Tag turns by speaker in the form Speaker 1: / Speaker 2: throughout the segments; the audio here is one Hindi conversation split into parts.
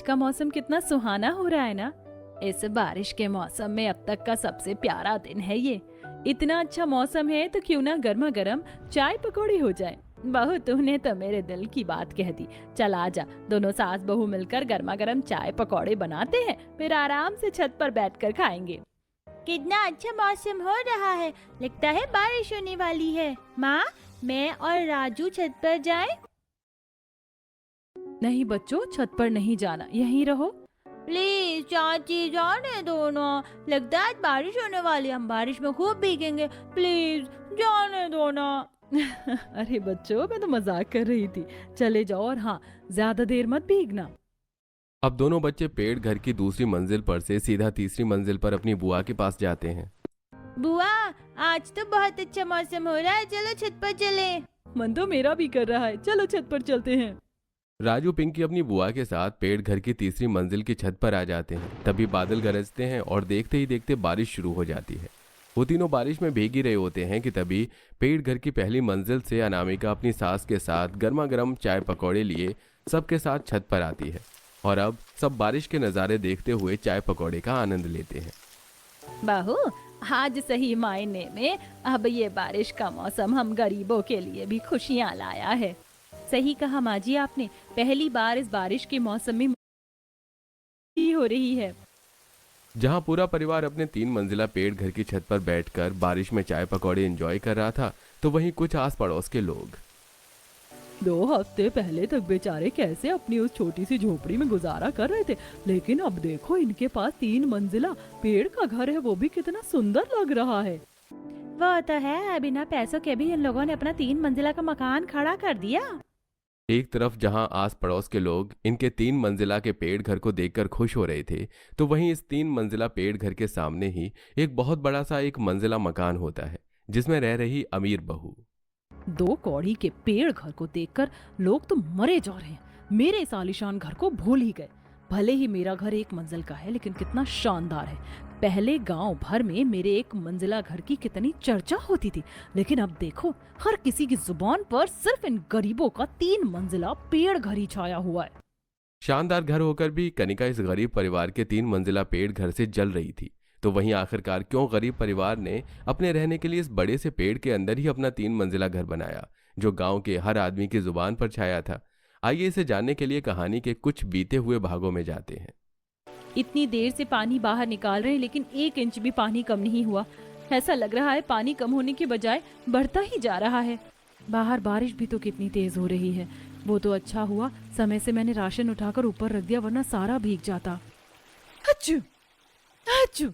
Speaker 1: का मौसम कितना सुहाना हो रहा है ना। इस बारिश के मौसम में अब तक का सबसे प्यारा दिन है ये। इतना अच्छा मौसम है तो क्यों ना गर्मा गर्म चाय पकौड़ी हो जाए। बहू तूने तो मेरे दिल की बात कह दी। चल आजा, दोनों सास बहू मिलकर गर्मा गर्म चाय पकौड़े बनाते हैं, फिर आराम से छत पर बैठकर खाएंगे। कितना अच्छा मौसम हो रहा है, लगता है बारिश होने वाली है। माँ, मैं और राजू छत पर जाएं? नहीं बच्चों, छत पर नहीं जाना, यहीं रहो। प्लीज चाची जाने दो ना, लगता है आज बारिश होने वाली है, हम बारिश में खूब भीगेंगे, प्लीज जाने दो ना। अरे बच्चों, मैं तो मजाक कर रही थी। चले जाओ, और हाँ, ज्यादा देर मत भीगना।
Speaker 2: अब दोनों बच्चे पेड़ घर की दूसरी मंजिल पर से सीधा तीसरी मंजिल पर अपनी बुआ के पास जाते हैं।
Speaker 1: बुआ, आज तो बहुत अच्छा मौसम हो रहा है, चलो छत पर चले। मन तो मेरा भी कर रहा है, चलो छत पर चलते हैं।
Speaker 2: राजू पिंकी अपनी बुआ के साथ पेड़ घर की तीसरी मंजिल की छत पर आ जाते हैं। तभी बादल गरजते हैं और देखते ही देखते बारिश शुरू हो जाती है। वो तीनों बारिश में भीग ही रहे होते हैं कि तभी पेड़ घर की पहली मंजिल से अनामिका अपनी सास के साथ गर्मा गर्म चाय पकौड़े लिए सबके साथ छत पर आती है। और अब सब बारिश के नज़ारे देखते हुए चाय पकौड़े का आनंद लेते हैं।
Speaker 1: बहू, आज सही मायने में अब ये बारिश का मौसम हम गरीबों के लिए भी खुशियाँ लाया है। सही कहा माँ जी आपने, पहली बार इस बारिश के मौसम में ही हो रही है।
Speaker 2: जहां पूरा परिवार अपने 3 मंजिला पेड़ घर की छत पर बैठकर बारिश में चाय पकौड़े एंजॉय कर रहा था, तो वहीं कुछ आस पड़ोस के लोग
Speaker 1: 2 हफ्ते पहले तक बेचारे कैसे अपनी उस छोटी सी झोपड़ी में गुजारा कर रहे थे, लेकिन अब देखो इनके पास 3 मंजिला पेड़ का घर है, वो भी कितना सुंदर लग रहा है। वो तो है, बिना पैसों के भी इन लोगों ने अपना 3 मंजिला का मकान खड़ा कर दिया।
Speaker 2: एक तरफ जहां आस पड़ोस के लोग इनके 3 मंजिला के पेड़ घर को देखकर खुश हो रहे थे, तो वहीं इस 3 मंजिला पेड़ घर के सामने ही एक बहुत बड़ा सा 1 मंजिला मकान होता है, जिसमें रह रही अमीर बहू।
Speaker 1: 2 कौड़ी के पेड़ घर को देखकर लोग तो मरे जा रहे हैं। मेरे इस आलीशान घर को भूल ही गए। भले ही मेरा घर 1 मंजिल का है, लेकिन कितना शानदार है। पहले गांव भर में मेरे 1 मंजिला घर की कितनी चर्चा होती थी, लेकिन अब देखो हर किसी की जुबान पर सिर्फ इन गरीबों का 3 मंजिला पेड़ घर ही छाया हुआ है।
Speaker 2: शानदार घर होकर भी कनिका इस गरीब परिवार के 3 मंजिला पेड़ घर से जल रही थी। तो वहीं आखिरकार क्यों गरीब परिवार ने अपने रहने के लिए इस बड़े से पेड़ के अंदर ही अपना 3 मंजिला घर बनाया, जो गांव के हर आदमी की जुबान पर छाया था? आइए इसे जानने के लिए कहानी के कुछ बीते हुए भागों में जाते हैं।
Speaker 1: इतनी देर से पानी बाहर निकाल रहे हैं, लेकिन 1 इंच भी पानी कम नहीं हुआ। ऐसा लग रहा है पानी कम होने के बजाय बढ़ता ही जा रहा है। बाहर बारिश भी तो कितनी तेज हो रही है। वो तो अच्छा हुआ समय से मैंने राशन उठाकर ऊपर रख दिया, वरना सारा भीग जाता। अच्छू, अच्छू।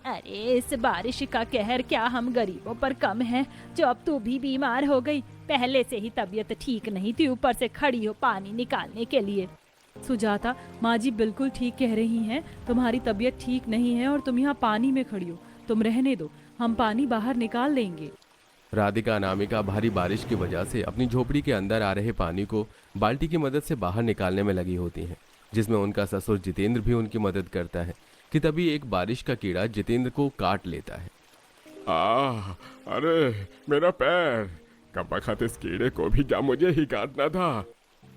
Speaker 1: अरे इस बारिश का कहर क्या हम गरीबों पर कम है, जो अब तू भी बीमार हो गई। पहले से ही तबीयत ठीक नहीं थी, ऊपर से खड़ी हो पानी निकालने के लिए। सुजाता, माँ जी बिल्कुल ठीक कह रही हैं, तुम्हारी तबीयत ठीक नहीं है और तुम यहाँ पानी में खड़ी हो। तुम रहने दो, हम पानी बाहर निकाल लेंगे।
Speaker 2: राधिका अनामिका भारी बारिश की वजह से अपनी झोपड़ी के अंदर आ रहे पानी को बाल्टी की मदद से बाहर निकालने में लगी होती हैं, जिसमें उनका ससुर जितेंद्र भी उनकी मदद करता है कि तभी एक बारिश का कीड़ा जितेंद्र को काट लेता है।
Speaker 3: अरे मेरा पैर, कब बखत इस कीड़े को भी क्या मुझे ही काटना था।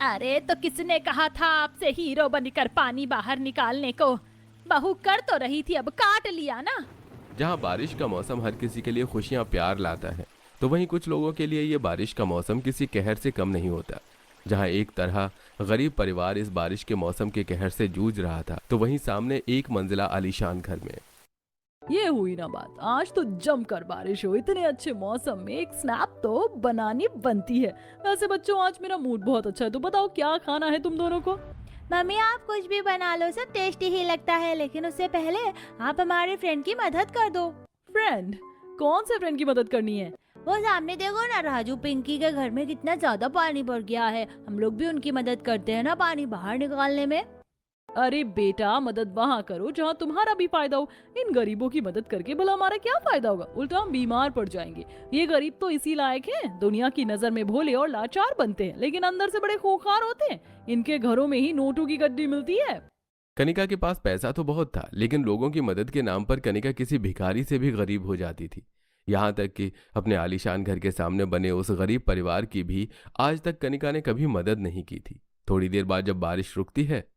Speaker 1: अरे तो किसने कहा था आपसे हीरो बनकर पानी बाहर निकालने को? बहू कर तो रही थी, अब काट लिया ना।
Speaker 2: जहाँ बारिश का मौसम हर किसी के लिए खुशियाँ प्यार लाता है, तो वहीं कुछ लोगों के लिए ये बारिश का मौसम किसी कहर से कम नहीं होता। जहाँ एक तरह गरीब परिवार इस बारिश के मौसम के कहर से जूझ रहा था, तो वहीं सामने 1 मंजिला आलीशान घर में
Speaker 1: ये हुई ना बात, आज तो जमकर बारिश हो। इतने अच्छे मौसम में एक स्नैप तो बनानी बनती है। वैसे बच्चों, आज मेरा मूड बहुत अच्छा है, तो बताओ क्या खाना है तुम दोनों को? मम्मी आप कुछ भी बना लो, सब टेस्टी ही लगता है, लेकिन उससे पहले आप हमारे फ्रेंड की मदद कर दो। फ्रेंड? कौन से फ्रेंड की मदद करनी है? वो सामने देखो ना, राजू पिंकी के घर में कितना ज्यादा पानी भर गया है। हम लोग भी उनकी मदद करते हैं ना पानी बाहर निकालने में। अरे बेटा, मदद वहाँ करो जहाँ तुम्हारा भी फायदा हो। इन गरीबों की मदद करके भला हमारा क्या फायदा होगा? उल्टा हम बीमार पड़ जाएंगे। ये गरीब तो इसी लायक हैं, दुनिया की नजर में भोले और लाचार बनते हैं, लेकिन अंदर से बड़े खूंखार होते हैं। इनके घरों में ही नोटों की गड्डी मिलती है।
Speaker 2: कनिका के पास पैसा तो बहुत था, लेकिन लोगों की मदद के नाम पर कनिका किसी भिखारी से भी गरीब हो जाती थी। यहाँ तक कि अपने आलीशान घर के सामने बने उस गरीब परिवार की भी आज तक कनिका ने कभी मदद नहीं की थी। थोड़ी देर बाद जब बारिश रुकती है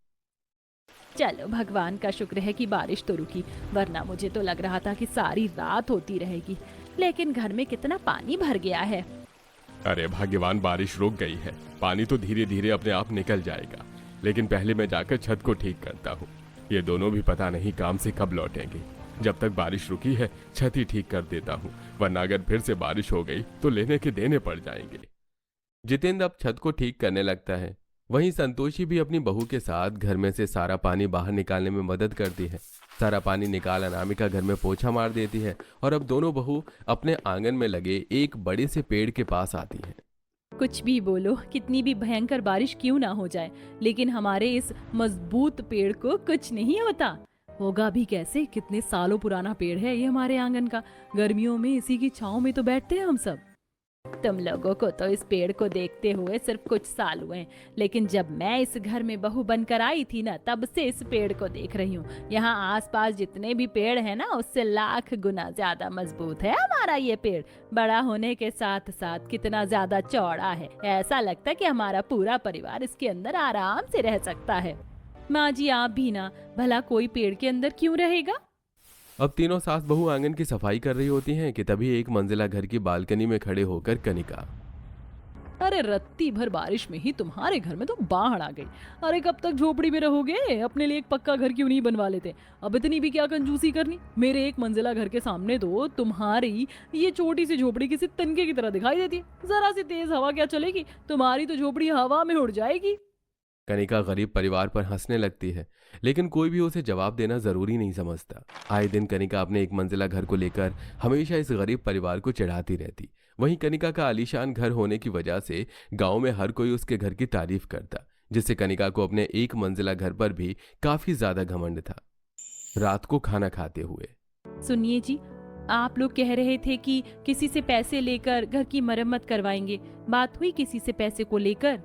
Speaker 1: चलो भगवान का शुक्र है कि बारिश तो रुकी, वरना मुझे तो लग रहा था कि सारी रात होती रहेगी। लेकिन घर में कितना पानी भर गया है।
Speaker 3: अरे भाग्यवान, बारिश रुक गई है। पानी तो धीरे धीरे अपने आप निकल जाएगा, लेकिन पहले मैं जाकर छत को ठीक करता हूँ। ये दोनों भी पता नहीं काम से कब लौटेंगे। जब तक बारिश रुकी है छत ही ठीक कर देता हूँ, वरना अगर फिर से बारिश हो गई तो लेने के देने पड़ जाएंगे।
Speaker 2: जितेंद्र अब छत को ठीक करने लगता है। वहीं संतोषी भी अपनी बहू के साथ घर में से सारा पानी बाहर निकालने में मदद करती है। सारा पानी निकाल अनामिका घर में पोछा मार देती है और अब दोनों बहू अपने आंगन में लगे एक बड़े से पेड़ के पास आती हैं।
Speaker 1: कुछ भी बोलो, कितनी भी भयंकर बारिश क्यों ना हो जाए, लेकिन हमारे इस मजबूत पेड़ को कुछ नहीं होता। होगा भी कैसे, कितने सालों पुराना पेड़ है ये हमारे आंगन का। गर्मियों में इसी की छांव में तो बैठते हैं हम सब। तुम लोगों को तो इस पेड़ को देखते हुए सिर्फ कुछ साल हुए हैं, लेकिन जब मैं इस घर में बहू बनकर आई थी ना, तब से इस पेड़ को देख रही हूँ। यहाँ आसपास जितने भी पेड़ हैं ना, उससे लाख गुना ज्यादा मजबूत है हमारा ये पेड़। बड़ा होने के साथ साथ कितना ज्यादा चौड़ा है, ऐसा लगता है कि हमारा पूरा परिवार इसके अंदर आराम से रह सकता है। माँ जी आप भी ना, भला कोई पेड़ के अंदर क्यों रहेगा।
Speaker 2: अब तीनों सास बहू आंगन की सफाई कर रही होती हैं कि तभी एक मंजिला घर की बालकनी में खड़े होकर कनिका,
Speaker 1: अरे रत्ती भर बारिश में ही तुम्हारे घर में तो बाढ़ आ गई। अरे कब तक झोपड़ी में रहोगे, अपने लिए एक पक्का घर क्यों नहीं बनवा लेते। अब इतनी भी क्या कंजूसी करनी। मेरे एक मंजिला घर के सामने तो तुम्हारी ये छोटी सी झोपड़ी किसी तिनके की तरह दिखाई देती है। जरा सी तेज हवा क्या चलेगी, तुम्हारी तो झोपड़ी हवा में उड़ जाएगी।
Speaker 2: कनिका गरीब परिवार पर हंसने लगती है, लेकिन कोई भी उसे जवाब देना जरूरी नहीं समझता। आए दिन कनिका अपने एक मंजिला घर को लेकर हमेशा इस गरीब परिवार को चिढ़ाती रहती। वहीं कनिका का आलीशान घर होने की वजह से गांव में हर कोई उसके घर की तारीफ करता, जिससे कनिका को अपने एक मंजिला घर पर भी काफी ज्यादा घमंड था। रात को खाना खाते हुए,
Speaker 1: सुनिए जी, आप लोग कह रहे थे कि किसी से पैसे लेकर घर की मरम्मत करवाएंगे। बात हुई किसी से पैसे को लेकर?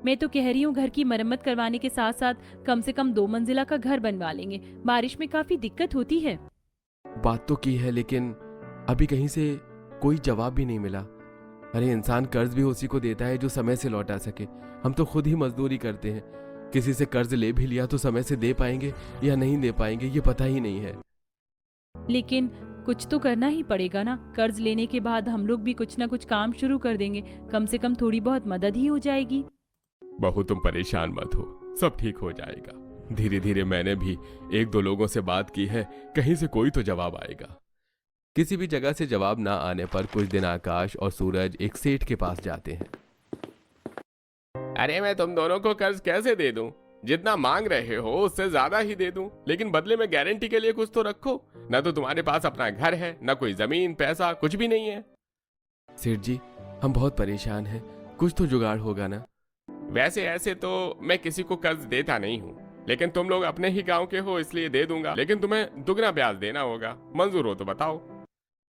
Speaker 1: मैं तो कह रही हूँ घर की मरम्मत करवाने के साथ साथ कम से कम 2 मंजिला का घर बनवा लेंगे। बारिश में काफी दिक्कत होती है।
Speaker 2: बात तो की है, लेकिन अभी कहीं से कोई जवाब भी नहीं मिला। अरे इंसान कर्ज भी उसी को देता है जो समय से लौटा सके। हम तो खुद ही मजदूरी करते हैं, किसी से कर्ज ले भी लिया तो समय से दे पाएंगे या नहीं दे पाएंगे ये पता ही नहीं है।
Speaker 1: लेकिन कुछ तो करना ही पड़ेगा ना। कर्ज लेने के बाद हम लोग भी कुछ ना कुछ काम शुरू कर देंगे, कम से कम थोड़ी बहुत मदद ही हो जाएगी।
Speaker 3: बहू तुम परेशान मत हो, सब ठीक हो जाएगा। धीरे धीरे मैंने भी 1-2 लोगों से बात की है, कहीं से कोई तो जवाब आएगा।
Speaker 2: किसी भी जगह से जवाब ना आने पर कुछ दिन आकाश और सूरज एक सेठ के पास जाते हैं।
Speaker 3: अरे मैं तुम दोनों को कर्ज कैसे दे दूं? जितना मांग रहे हो उससे ज्यादा ही दे दूं, लेकिन बदले में गारंटी के लिए कुछ तो रखो। ना तो तुम्हारे पास अपना घर है, ना कोई जमीन पैसा, कुछ भी नहीं है।
Speaker 2: सेठ जी हम बहुत परेशान हैं, कुछ तो जुगाड़ होगा ना।
Speaker 3: वैसे ऐसे तो मैं किसी को कर्ज देता नहीं हूँ, लेकिन तुम लोग अपने ही गांव के हो इसलिए दे दूंगा, लेकिन तुम्हें दुगना ब्याज देना होगा। मंजूर हो तो बताओ।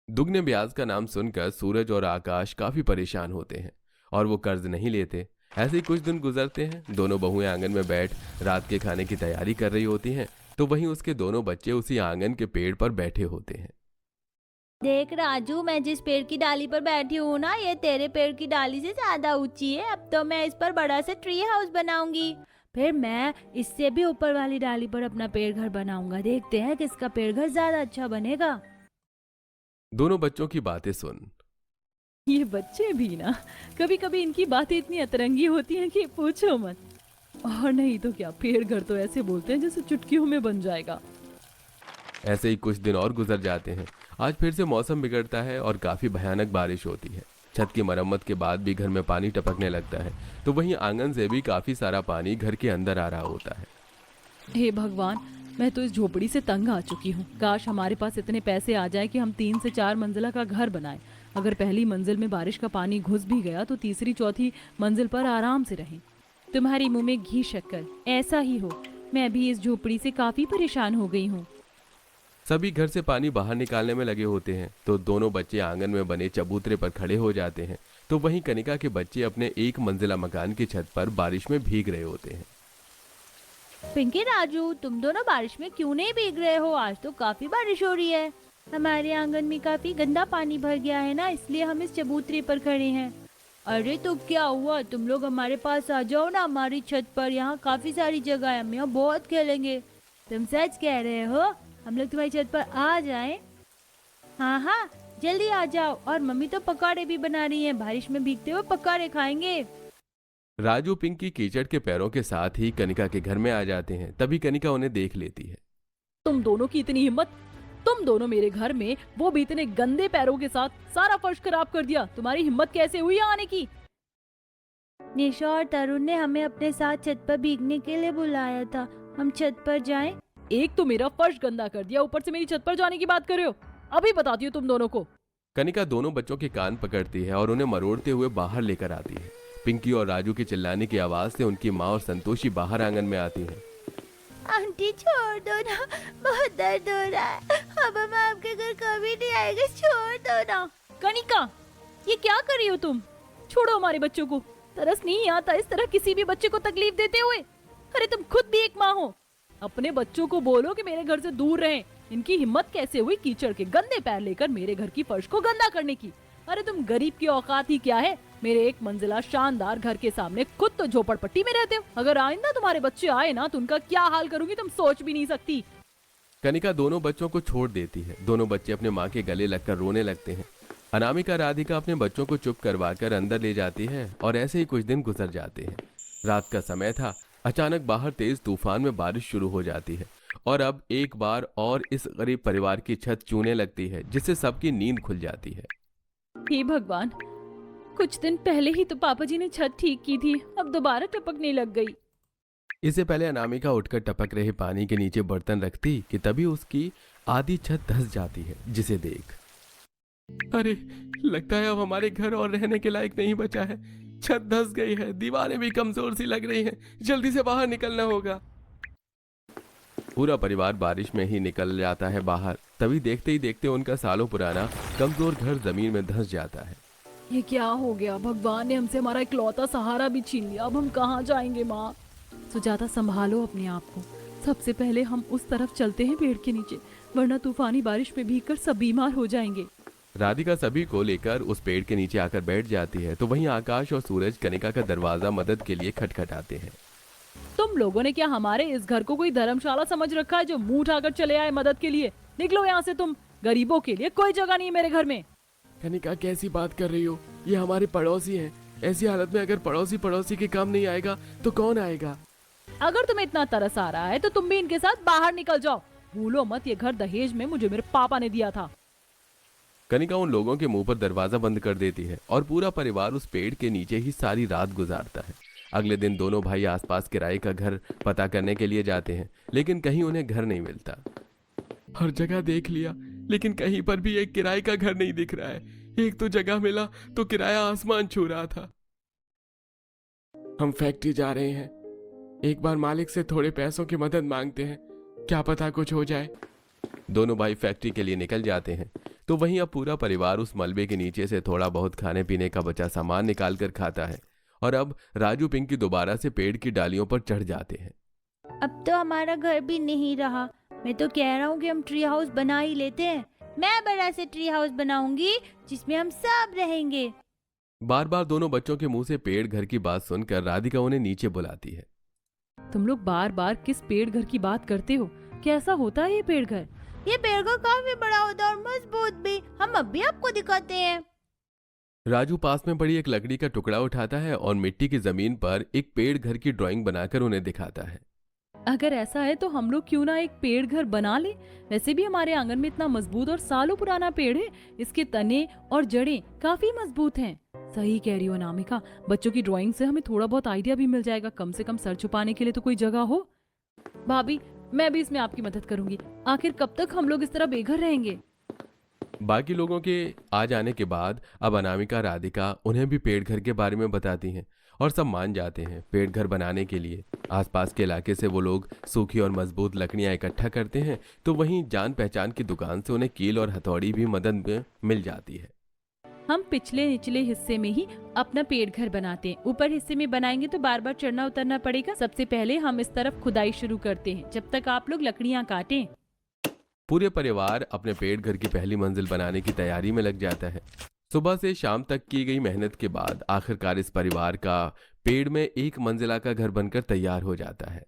Speaker 2: दुगने ब्याज का नाम सुनकर सूरज और आकाश काफी परेशान होते हैं और वो कर्ज नहीं लेते। ऐसे ही कुछ दिन गुजरते हैं। दोनों बहुएं आंगन में बैठ रात के खाने की तैयारी कर रही होती हैं, तो वहीं उसके दोनों बच्चे उसी आंगन के पेड़ पर बैठे होते हैं।
Speaker 4: देख राजू, मैं जिस पेड़ की डाली पर बैठी हूँ ना, ये तेरे पेड़ की डाली से ज्यादा ऊंची है। अब तो मैं इस पर बड़ा सा ट्री हाउस बनाऊंगी, फिर मैं इससे भी ऊपर वाली डाली पर अपना पेड़ घर बनाऊंगा। देखते हैं किसका पेड़ घर ज्यादा अच्छा बनेगा।
Speaker 2: दोनों बच्चों की बातें सुन
Speaker 1: ये बच्चे भी ना, कभी कभी इनकी बातें इतनी अतरंगी होती हैं कि पूछो मत। और नहीं तो क्या, पेड़ घर तो ऐसे बोलते हैं जैसे चुटकियों में बन जाएगा।
Speaker 2: ऐसे ही कुछ दिन और गुजर जाते हैं। आज फिर से मौसम बिगड़ता है और काफी भयानक बारिश होती है। छत की मरम्मत के बाद भी घर में पानी टपकने लगता है, तो वहीं आंगन से भी काफी सारा पानी घर के अंदर आ रहा होता है।
Speaker 1: हे भगवान, मैं तो इस झोपड़ी से तंग आ चुकी हूँ। काश हमारे पास इतने पैसे आ जाए कि हम 3 से 4 मंजिला का घर बनाएं। अगर पहली मंजिल में बारिश का पानी घुस भी गया तो तीसरी चौथी मंजिल पर आराम से रहें। तुम्हारे मुंह में घी शक्कर, ऐसा ही हो। मैं भी इस झोपड़ी से काफी परेशान हो गई हूँ।
Speaker 2: सभी घर से पानी बाहर निकालने में लगे होते हैं, तो दोनों बच्चे आंगन में बने चबूतरे पर खड़े हो जाते हैं। तो वहीं कनिका के बच्चे अपने 1 मंजिला मकान की छत पर बारिश में भीग रहे होते हैं।
Speaker 4: पिंकी राजू, तुम दोनों बारिश में क्यों नहीं भीग रहे हो? आज तो काफी बारिश हो रही है। हमारे आंगन में काफी गंदा पानी भर गया है ना, इसलिए हम इस चबूतरे पर खड़े हैं। अरे तो क्या हुआ, तुम लोग हमारे पास आ जाओ ना, हमारी छत पर। यहाँ काफी सारी जगह है, हम यहाँ बहुत खेलेंगे। तुम सच कह रहे हो? हम लोग तुम्हारी छत पर आ जाएं? हाँ हाँ, जल्दी आ जाओ। और मम्मी तो पकौड़े भी बना रही हैं, बारिश में भीगते हुए पकौड़े खाएंगे।
Speaker 2: राजू पिंकी कीचड़ के पैरों के साथ ही कनिका के घर में आ जाते हैं। तभी कनिका उन्हें देख लेती है।
Speaker 1: तुम दोनों की इतनी हिम्मत, तुम दोनों मेरे घर में, वो भी इतने गंदे पैरों के साथ, सारा फर्श खराब कर दिया। तुम्हारी हिम्मत कैसे हुई यहाँ आने की?
Speaker 4: निशा और तरुण ने हमें अपने साथ छत पर भीगने के लिए बुलाया था। हम छत पर जाएं?
Speaker 1: एक तो मेरा फर्श गंदा कर दिया, ऊपर से मेरी छत पर जाने की बात कर रहे हो। अभी बताती हूँ तुम दोनों को।
Speaker 2: कनिका दोनों बच्चों के कान पकड़ती है और उन्हें मरोड़ते हुए बाहर लेकर आती है। पिंकी और राजू के चिल्लाने की आवाज से उनकी माँ और संतोषी बाहर आंगन में आती हैं।
Speaker 4: आंटी छोड़ दो ना, बहुत दर्द हो रहा है। अब हम आपके घर कभी नहीं आएंगे, छोड़ दो ना।
Speaker 1: कनिका, ये क्या कर रही हो तुम? छोड़ो हमारे बच्चों को। तरस नहीं आता इस तरह किसी भी बच्चे को तकलीफ देते हुए। अरे तुम खुद भी एक माँ हो। अपने बच्चों को बोलो कि मेरे घर से दूर रहें। इनकी हिम्मत कैसे हुई कीचड़ के गंदे पैर लेकर मेरे घर की फर्श को गंदा करने की? अरे तुम गरीब की औकात ही क्या है? मेरे एक मंजिला शानदार घर के सामने खुद तो झोपड़पट्टी में रहते हो। अगर आइंदा तुम्हारे बच्चे आए ना तो उनका क्या हाल करूंगी तुम सोच भी नहीं सकती।
Speaker 2: कनिका दोनों बच्चों को छोड़ देती है। दोनों बच्चे अपने माँ के गले लगकर रोने लगते हैं। अनामिका राधिका अपने बच्चों को चुप करवाकर अंदर ले जाती है और ऐसे ही कुछ दिन गुजर जाते हैं। रात का समय था। अचानक बाहर तेज तूफान में बारिश शुरू हो जाती है और अब एक बार और इस गरीब परिवार की छत चूने लगती है, जिससे सबकी नींद खुल जाती है।
Speaker 1: हे भगवान, कुछ दिन पहले ही तो पापा जी ने छत ठीक की थी, अब दोबारा टपकने लग गई।
Speaker 2: इससे पहले अनामिका उठकर टपक रहे पानी के नीचे बर्तन रखती कि तभी उसकी आधी छत धंस जाती है, जिसे देख अरे लगता है अब हमारे घर और रहने के लायक नहीं बचा है। छत धंस गई है, दीवारें भी कमजोर सी लग रही हैं। जल्दी से बाहर निकलना होगा। पूरा परिवार बारिश में ही निकल जाता है बाहर। तभी देखते ही देखते उनका सालों पुराना कमजोर घर जमीन में धंस जाता है।
Speaker 1: ये क्या हो गया? भगवान ने हमसे हमारा इकलौता सहारा भी छीन लिया। अब हम कहाँ जाएंगे माँ? सुजाता, संभालो अपने आप को। सबसे पहले हम उस तरफ चलते हैं पेड़ के नीचे, वरना तूफानी बारिश में भीगकर सब बीमार हो जाएंगे।
Speaker 2: राधिका सभी को लेकर उस पेड़ के नीचे आकर बैठ जाती है तो वहीं आकाश और सूरज कनिका का दरवाजा मदद के लिए खटखटाते हैं।
Speaker 1: तुम लोगों ने क्या हमारे इस घर को कोई धर्मशाला समझ रखा है जो मुंह उठाकर चले आए मदद के लिए? निकलो यहाँ से तुम। गरीबों के लिए कोई जगह नहीं है मेरे घर में।
Speaker 2: कनिका, कैसी बात कर रही हो? ये हमारे पड़ोसी हैं। ऐसी हालत में अगर पड़ोसी के काम नहीं आएगा तो कौन आएगा?
Speaker 1: अगर तुम्हें इतना तरस आ रहा है तो तुम भी इनके साथ बाहर निकल जाओ। भूलो मत, ये घर दहेज में मुझे मेरे पापा ने दिया था।
Speaker 2: कनिका उन लोगों के मुंह पर दरवाजा बंद कर देती है और पूरा परिवार उस पेड़ के नीचे ही सारी रात गुजारता है। अगले दिन दोनों भाई आसपास किराए का घर पता करने के लिए जाते हैं, लेकिन कहीं उन्हें घर नहीं मिलता। हर जगह देख लिया, लेकिन कहीं पर भी एक किराए का घर नहीं दिख रहा है। एक तो जगह मिला तो किराया आसमान छू रहा था। हम फैक्ट्री जा रहे हैं, एक बार मालिक से थोड़े पैसों की मदद मांगते हैं, क्या पता कुछ हो जाए। दोनों भाई फैक्ट्री के लिए निकल जाते हैं तो वहीं अब पूरा परिवार उस मलबे के नीचे से थोड़ा बहुत खाने पीने का बचा सामान निकाल कर खाता है। और अब राजू पिंकी दोबारा से पेड़ की डालियों पर चढ़ जाते हैं।
Speaker 4: अब तो हमारा घर भी नहीं रहा। मैं तो कह रहा हूँ कि हम ट्री हाउस बना ही लेते हैं। मैं बड़ा से ट्री हाउस बनाऊंगी जिसमें हम सब रहेंगे।
Speaker 2: बार बार दोनों बच्चों के मुंह से पेड़ घर की बात सुनकर राधिका उन्हें नीचे बुलाती है।
Speaker 1: तुम लोग बार बार किस पेड़ घर की बात करते हो? कैसा होता है ये पेड़ घर?
Speaker 4: ये पेड़ का काफी बड़ा होता है और मजबूत भी। हम अब भी आपको दिखाते हैं।
Speaker 2: राजू पास में पड़ी एक लकड़ी का टुकड़ा उठाता है और मिट्टी की जमीन पर एक पेड़ घर की ड्राइंग बनाकर उन्हें दिखाता है।
Speaker 1: अगर ऐसा है तो हम लोग क्यों ना एक पेड़ घर बना ले? वैसे भी हमारे आंगन में इतना मजबूत और सालों पुराना पेड़ है, इसके तने और जड़ें काफी मजबूत हैं। सही कह रही हो अनामिका, बच्चों की ड्राइंग से हमें थोड़ा बहुत आइडिया भी मिल जाएगा। कम से कम सर छुपाने के लिए तो कोई जगह हो। भाभी, मैं भी इसमें आपकी मदद करूंगी। आखिर कब तक हम लोग इस तरह बेघर रहेंगे?
Speaker 2: बाकी लोगों के आ जाने के बाद अब अनामिका राधिका उन्हें भी पेड़ घर के बारे में बताती हैं और सब मान जाते हैं। पेड़ घर बनाने के लिए आसपास के इलाके से वो लोग सूखी और मजबूत लकड़ियां इकट्ठा करते हैं तो वहीं जान पहचान की दुकान से उन्हें कील और हथौड़ी भी मदद में मिल जाती है।
Speaker 1: हम पिछले निचले हिस्से में ही अपना पेड़ घर बनाते हैं। ऊपर हिस्से में बनाएंगे तो बार बार चढ़ना उतरना पड़ेगा। सबसे पहले हम इस तरफ खुदाई शुरू करते हैं, जब तक आप लोग लकड़ियां काटें।
Speaker 2: पूरे परिवार अपने पेड़ घर की पहली मंजिल बनाने की तैयारी में लग जाता है। सुबह से शाम तक की गई मेहनत के बाद आखिरकार इस परिवार का पेड़ में एक मंजिला का घर बनकर तैयार हो जाता है।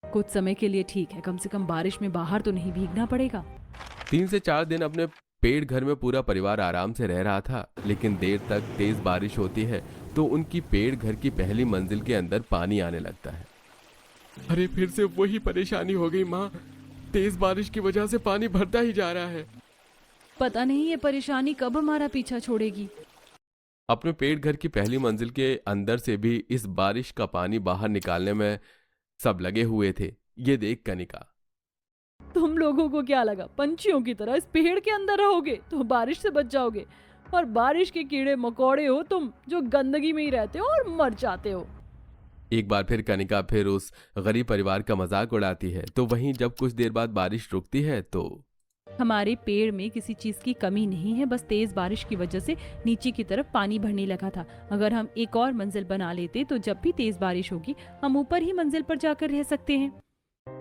Speaker 1: कुछ समय के लिए ठीक है, कम से कम बारिश में बाहर तो नहीं भीगना पड़ेगा।
Speaker 2: 3 से 4 दिन अपने पेड़ घर में पूरा परिवार आराम से रह रहा था, लेकिन देर तक तेज बारिश होती है तो उनकी पेड़ घर की पहली मंजिल के अंदर पानी आने लगता है।
Speaker 3: अरे फिर से वही परेशानी हो गई माँ। तेज बारिश की वजह से पानी भरता ही जा रहा है।
Speaker 1: पता नहीं ये परेशानी कब हमारा पीछा छोड़ेगी।
Speaker 2: अपने पेड़ घर की पहली मंजिल के अंदर से भी इस बारिश का पानी बाहर निकालने में सब लगे हुए थे। ये देख कनिका,
Speaker 1: तुम लोगों को क्या लगा पंछियों की तरह इस पेड़ के अंदर रहोगे तो बारिश से बच जाओगे? और बारिश के कीड़े मकोड़े हो तुम, जो गंदगी में ही रहते हो और मर जाते हो।
Speaker 2: एक बार फिर कनिका फिर उस गरीब परिवार का मजाक उड़ाती है। तो वहीं जब कुछ देर बाद बारिश रुकती है तो
Speaker 1: हमारे पेड़ में किसी चीज की कमी नहीं है, बस तेज बारिश की वजह से नीचे की तरफ पानी भरने लगा था। अगर हम एक और मंजिल बना लेते तो जब भी तेज बारिश होगी हम ऊपर ही मंजिल पर जाकर रह सकते हैं।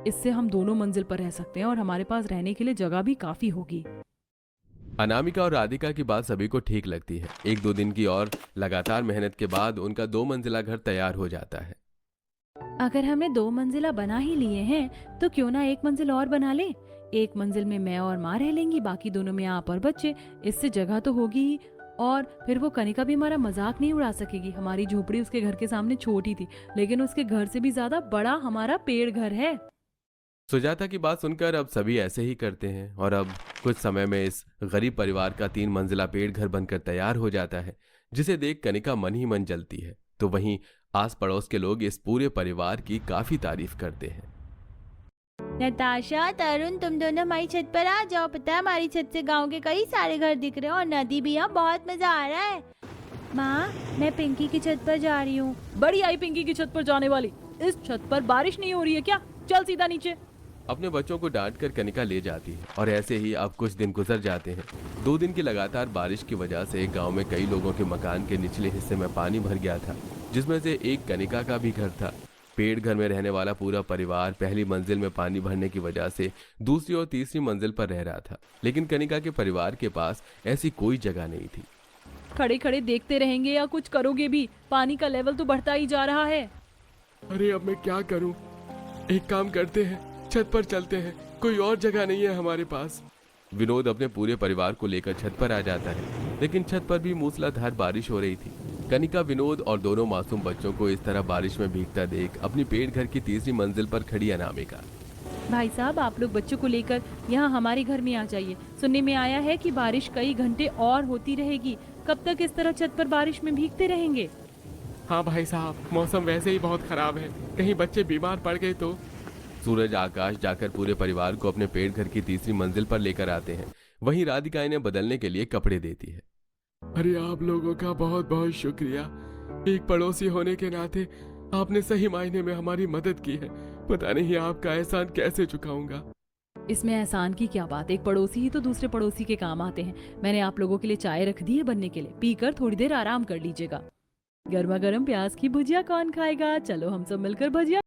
Speaker 1: इससे हम दोनों मंजिल पर रह सकते हैं और हमारे पास रहने के लिए जगह भी काफी होगी।
Speaker 2: अनामिका और राधिका की बात सभी को ठीक लगती है। 1-2 दिन की और लगातार मेहनत के बाद उनका 2 मंजिला घर तैयार हो जाता है।
Speaker 1: अगर हमने 2 मंजिला बना ही लिए हैं तो क्यों ना एक मंजिल और बना ले। एक मंजिल में मैं और माँ रह लेंगी, बाकी दोनों में आप और बच्चे। इससे जगह तो होगी ही, और फिर वो कनिका भी हमारा मजाक नहीं उड़ा सकेगी। हमारी झोपड़ी उसके घर के सामने छोटी थी, लेकिन उसके घर से भी ज्यादा बड़ा हमारा पेड़ घर है।
Speaker 2: सुजाता की बात सुनकर अब सभी ऐसे ही करते हैं और अब कुछ समय में इस गरीब परिवार का 3 मंजिला पेड़ घर बनकर तैयार हो जाता है, जिसे देख कनिका मन ही मन जलती है। तो वहीं आस पड़ोस के लोग इस पूरे परिवार की काफी तारीफ करते हैं।
Speaker 4: नताशा, तरुण, तुम दोनों हमारी छत पर आ जाओ। पता है हमारी छत से गांव के कई सारे घर दिख रहे हैं और नदी भी। यहाँ बहुत मजा आ रहा है। माँ, मैं पिंकी की छत पर जा रही हूँ।
Speaker 1: बड़ी आई पिंकी की छत पर जाने वाली। इस छत पर बारिश नहीं हो रही है क्या? चल सीधा नीचे।
Speaker 2: अपने बच्चों को डांट कर कनिका ले जाती है और ऐसे ही अब कुछ दिन गुजर जाते हैं। 2 दिन की लगातार बारिश की वजह से गांव में कई लोगों के मकान के निचले हिस्से में पानी भर गया था, जिसमें से एक कनिका का भी घर था। पेड़ घर में रहने वाला पूरा परिवार पहली मंजिल में पानी भरने की वजह से दूसरी और तीसरी मंजिल पर रह रहा था, लेकिन कनिका के परिवार के पास ऐसी कोई जगह नहीं थी।
Speaker 1: खड़े खड़े देखते रहेंगे या कुछ करोगे भी? पानी का लेवल तो बढ़ता ही जा रहा है।
Speaker 3: अरे अब मैं क्या करूं? एक काम करते हैं, छत पर चलते हैं। कोई और जगह नहीं है हमारे पास।
Speaker 2: विनोद अपने पूरे परिवार को लेकर छत पर आ जाता है, लेकिन छत पर भी मूसलाधार बारिश हो रही थी। कनिका, विनोद और दोनों मासूम बच्चों को इस तरह बारिश में भीगता देख अपनी पेड़ घर की तीसरी मंजिल पर खड़ी अनामिका,
Speaker 1: भाई साहब, आप लोग बच्चों को लेकर यहाँ हमारे घर में आ जाइए। सुनने में आया है कि बारिश कई घंटे और होती रहेगी। कब तक इस तरह छत पर बारिश में भीगते रहेंगे?
Speaker 3: हाँ भाई साहब, मौसम वैसे ही बहुत खराब है। कहीं बच्चे बीमार पड़ गए तो।
Speaker 2: सूरज आकाश जाकर पूरे परिवार को अपने पेड़ घर की तीसरी मंजिल पर लेकर आते हैं। वहीं राधिका इन्हें बदलने के लिए कपड़े देती है।
Speaker 3: अरे आप लोगों का बहुत बहुत शुक्रिया। एक पड़ोसी होने के नाते आपने सही मायने में हमारी मदद की है। पता नहीं आपका एहसान कैसे चुकाऊंगा।
Speaker 1: इसमें एहसान की क्या बात, एक पड़ोसी ही तो दूसरे पड़ोसी के काम आते हैं। मैंने आप लोगों के लिए चाय रख दी है बनने के लिए, पीकर थोड़ी देर आराम कर लीजिएगा। गर्मा गर्म प्याज की भुजिया कौन खाएगा? चलो हम सब मिलकर भुजिया